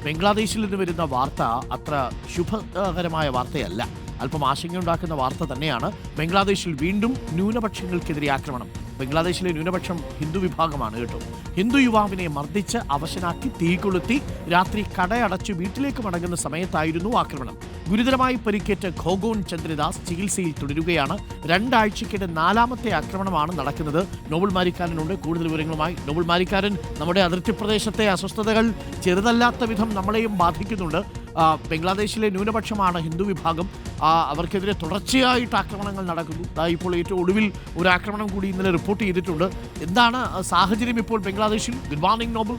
ബംഗ്ലാദേശിൽ നിന്ന് വരുന്ന വാർത്ത അത്ര ശുഭകരമായ വാർത്തയല്ല. അല്പം ആശങ്കയുണ്ടാക്കുന്ന വാർത്ത തന്നെയാണ്. ബംഗ്ലാദേശിൽ വീണ്ടും ന്യൂനപക്ഷങ്ങൾക്കെതിരെ ആക്രമണം. ബംഗ്ലാദേശിലെ ന്യൂനപക്ഷം ഹിന്ദു വിഭാഗമാണ് കേട്ടോ. ഹിന്ദു യുവാവിനെ മർദ്ദിച്ച് അവശനാക്കി തീ കൊളുത്തി രാത്രി കടയടച്ച് വീട്ടിലേക്ക് മടങ്ങുന്ന സമയത്തായിരുന്നു ആക്രമണം. ഗുരുതരമായി പരിക്കേറ്റ ഖോഗോൺ ചന്ദ്രദാസ് ചികിത്സയിൽ തുടരുകയാണ്. 2 ആഴ്ചയ്ക്കിടെ 4ാമത്തെ ആക്രമണമാണ് നടക്കുന്നത്. നോബൽ മാരിക്കാരനുണ്ട് കൂടുതൽ വിവരങ്ങളുമായി. നോബൽ മാരിക്കാരൻ, നമ്മുടെ അതിർത്തി പ്രദേശത്തെ അസ്വസ്ഥതകൾ ചെറുതല്ലാത്ത വിധം നമ്മളെയും ബാധിക്കുന്നുണ്ട്. ബംഗ്ലാദേശിലെ ന്യൂനപക്ഷമാണ് ഹിന്ദു വിഭാഗം. അവർക്കെതിരെ തുടർച്ചയായിട്ട് ആക്രമണങ്ങൾ നടക്കുന്നു. ഇപ്പോൾ ഏറ്റവും ഒടുവിൽ ഒരു ആക്രമണം കൂടി ഇന്നലെ റിപ്പോർട്ട് ചെയ്തിട്ടുണ്ട്. എന്താണ് സാഹചര്യം ഇപ്പോൾ ബംഗ്ലാദേശിൽ? Good morning Nobel.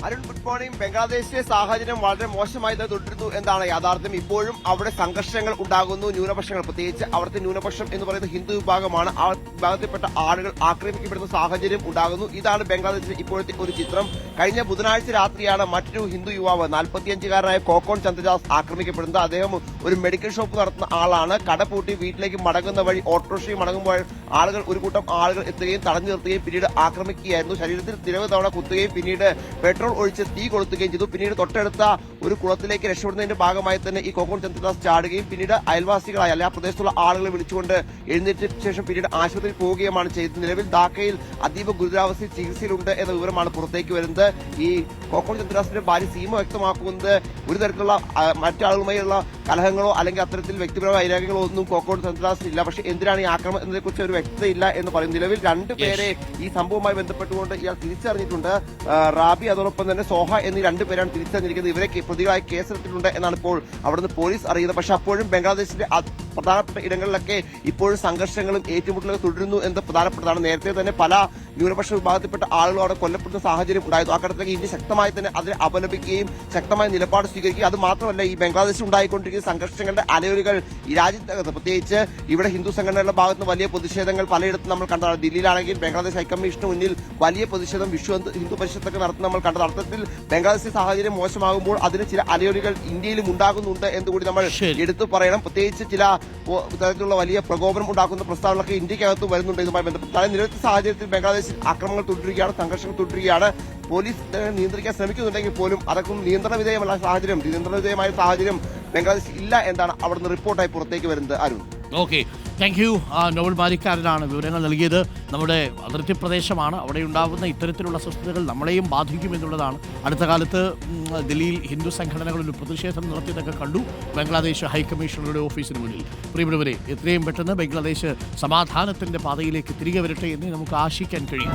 Arun, good morning. ബംഗ്ലാദേശിലെ സാഹചര്യം വളരെ മോശമായി തുടരുന്നു എന്നാണ് യാഥാർത്ഥ്യം. ഇപ്പോഴും അവിടെ സംഘർഷങ്ങൾ ഉണ്ടാകുന്നു. ന്യൂനപക്ഷങ്ങൾ, പ്രത്യേകിച്ച് അവിടുത്തെ ന്യൂനപക്ഷം എന്ന് പറയുന്ന ഹിന്ദു വിഭാഗമാണ്. ആ വിഭാഗത്തിൽപ്പെട്ട ആളുകൾ ആക്രമിക്കപ്പെടുന്ന സാഹചര്യം ഉണ്ടാകുന്നു. ഇതാണ് ബംഗ്ലാദേശിലെ ഇപ്പോഴത്തെ ഒരു ചിത്രം. കഴിഞ്ഞ ബുധനാഴ്ച രാത്രിയാണ് മറ്റൊരു ഹിന്ദു യുവാവ് 45-കാരനായ ഖോഗോൺ ചന്ദ്രദാസ് ആക്രമിക്കപ്പെടുന്നത്. അദ്ദേഹം ഒരു മെഡിക്കൽ ഷോപ്പ് നടത്തുന്ന ആളാണ്. കട പൂട്ടി വീട്ടിലേക്ക് മടങ്ങുന്ന വഴി ഓട്ടോറിക്ഷയിൽ മടങ്ങുമ്പോൾ ഒരു കൂട്ടം ആളുകൾ എത്തുകയും തടഞ്ഞു നിർത്തുകയും പിന്നീട് ആക്രമിക്കുകയായിരുന്നു. ശരീരത്തിൽ നിരവധി തവണ കുത്തുകയും പിന്നീട് പെട്രോൾ ഒഴിച്ച് തീ കൊളുത്തുകയും ചെയ്തു. പിന്നീട് തൊട്ടടുത്ത ഒരു കുളത്തിലേക്ക് രക്ഷപ്പെടുന്നതിന്റെ ഭാഗമായി തന്നെ ഈ ഖോഗോൺ ചന്ദ്രദാസ് ചാടുകയും പിന്നീട് അയൽവാസികളായ ആ പ്രദേശത്തുള്ള ആളുകളെ വിളിച്ചുകൊണ്ട് എഴുന്നേറ്റ ശേഷം പിന്നീട് ആശുപത്രിയിൽ പോവുകയുമാണ് ചെയ്തത്. നിലവിൽ ധാക്കയിൽ അതീവ ഗുരുതരാവസ്ഥയിൽ ചികിത്സയിലുണ്ട് എന്ന വിവരമാണ് പുറത്തേക്ക് വരുന്നത്. ഈ ഖോഗോൺ ചന്ദ്രദാസിന്റെ ഭാര്യ സീമ വ്യക്തമാക്കുന്നത് ഒരു തരത്തിലുള്ള മറ്റാളുകളുമായുള്ള കലഹങ്ങളോ അല്ലെങ്കിൽ അത്തരത്തിൽ വ്യക്തിപരമായ വൈരാഗ്യങ്ങളോ ഒന്നും ഖോഗോൺ ചന്ദ്രദാസ് ഇല്ല. പക്ഷേ എന്തിനാണ് ഈ ആക്രമണം എന്നതിനെക്കുറിച്ച് ഒരു വ്യക്തതയില്ല എന്ന് പറയും. നിലവിൽ 2 പേരെ ഈ സംഭവവുമായി ബന്ധപ്പെട്ടുകൊണ്ട് ഇയാൾ തിരിച്ചറിഞ്ഞിട്ടുണ്ട്. റാബി, അതോടൊപ്പം തന്നെ സോഹ എന്നീ 2 പേരാണ് തിരിച്ചറിഞ്ഞിരിക്കുന്നത്. ഇവരെ പ്രതികളായി കേസെടുത്തിട്ടുണ്ട് എന്നാണ് ഇപ്പോൾ അവിടുന്ന് പോലീസ് അറിയുന്നത്. പക്ഷെ അപ്പോഴും ബംഗ്ലാദേശിന്റെ പ്രധാനപ്പെട്ട ഇടങ്ങളിലൊക്കെ ഇപ്പോഴും സംഘർഷങ്ങളും ഏറ്റുമുട്ടലുകളും തുടരുന്നു എന്ന് പ്രധാനപ്പെട്ടതാണ്. നേരത്തെ തന്നെ പല ന്യൂനപക്ഷ വിഭാഗത്തിൽപ്പെട്ട ആളുകൾ അവിടെ കൊല്ലപ്പെടുന്ന സാഹചര്യം ഉണ്ടായിരുന്നു. അക്കാര്യത്തിലേക്ക് ഇന്ത്യ ശക്തമായി തന്നെ അതിനെ അപലപിക്കുകയും ശക്തമായ നിലപാട് സ്വീകരിക്കുകയും അത് മാത്രമല്ല ഈ ബംഗ്ലാദേശിൽ ഉണ്ടായിക്കൊണ്ടിരിക്കുന്ന സംഘർഷങ്ങളുടെ അലയൊലികൾ ഈ രാജ്യത്തകത്ത്, പ്രത്യേകിച്ച് ഇവിടെ ഹിന്ദു സംഘടനകളുടെ ഭാഗത്ത് വലിയ പ്രതിഷേധങ്ങൾ പലയിടത്തും നമ്മൾ കണ്ടതാണ്. ദില്ലിയിലാണെങ്കിൽ ബംഗ്ലാദേശ് ഹൈക്കമ്മീഷന് മുന്നിൽ വലിയ പ്രതിഷേധം വിശ്വ ഹിന്ദു പരിഷത്തൊക്കെ നടത്തുന്ന നമ്മൾ കണ്ടത്. അർത്ഥത്തിൽ ബംഗ്ലാദേശിലെ സാഹചര്യം മോശമാകുമ്പോൾ അതിന് ചില അലയൊലികൾ ഇന്ത്യയിലും ഉണ്ടാകുന്നുണ്ട് എന്നുകൂടി നമ്മൾ എടുത്തു പറയണം. പ്രത്യേകിച്ച് ചില തരത്തിലുള്ള വലിയ പ്രകോപനം ഉണ്ടാക്കുന്ന പ്രസ്താവനകളൊക്കെ ഇന്ത്യക്കകത്ത് വരുന്നുണ്ട്. ഇതുമായി ബന്ധപ്പെട്ട് നിരവധി സാഹചര്യത്തിൽ ബംഗ്ലാദേശിൽ ആക്രമണങ്ങൾ തുടരുകയാണ്, സംഘർഷങ്ങൾ തുടരുകയാണ്. പോലീസ് നിയന്ത്രിക്കാൻ ശ്രമിക്കുന്നുണ്ടെങ്കിൽ പോലും അതൊക്കെ നിയന്ത്രണ വിധേയമായ സാഹചര്യം ബംഗ്ലാദേശിൽ ഇല്ല എന്നാണ് അവിടുന്ന് റിപ്പോർട്ടായി പുറത്തേക്ക് വരുന്നത്. Arun, okay, thank you. നോബൽ മാരിക്കാരനാണ് വിവരങ്ങൾ നൽകിയത്. നമ്മുടെ അതിർത്തി പ്രദേശമാണ്. അവിടെ ഉണ്ടാകുന്ന ഇത്തരത്തിലുള്ള അസ്വസ്ഥതകൾ നമ്മളെയും ബാധിക്കുമെന്നുള്ളതാണ്. അടുത്ത കാലത്ത് ദില്ലിയിൽ ഹിന്ദു സംഘടനകളൊരു പ്രതിഷേധം നടത്തിയതൊക്കെ കണ്ടു ബംഗ്ലാദേശ് ഹൈക്കമ്മീഷണറുടെ ഓഫീസിന് മുന്നിൽ. പ്രിയപ്പെട്ടവരെ, എത്രയും പെട്ടെന്ന് ബംഗ്ലാദേശ് സമാധാനത്തിന്റെ പാതയിലേക്ക് തിരികെ വരട്ടെ എന്ന് നമുക്ക് ആശിക്കാൻ കഴിയും.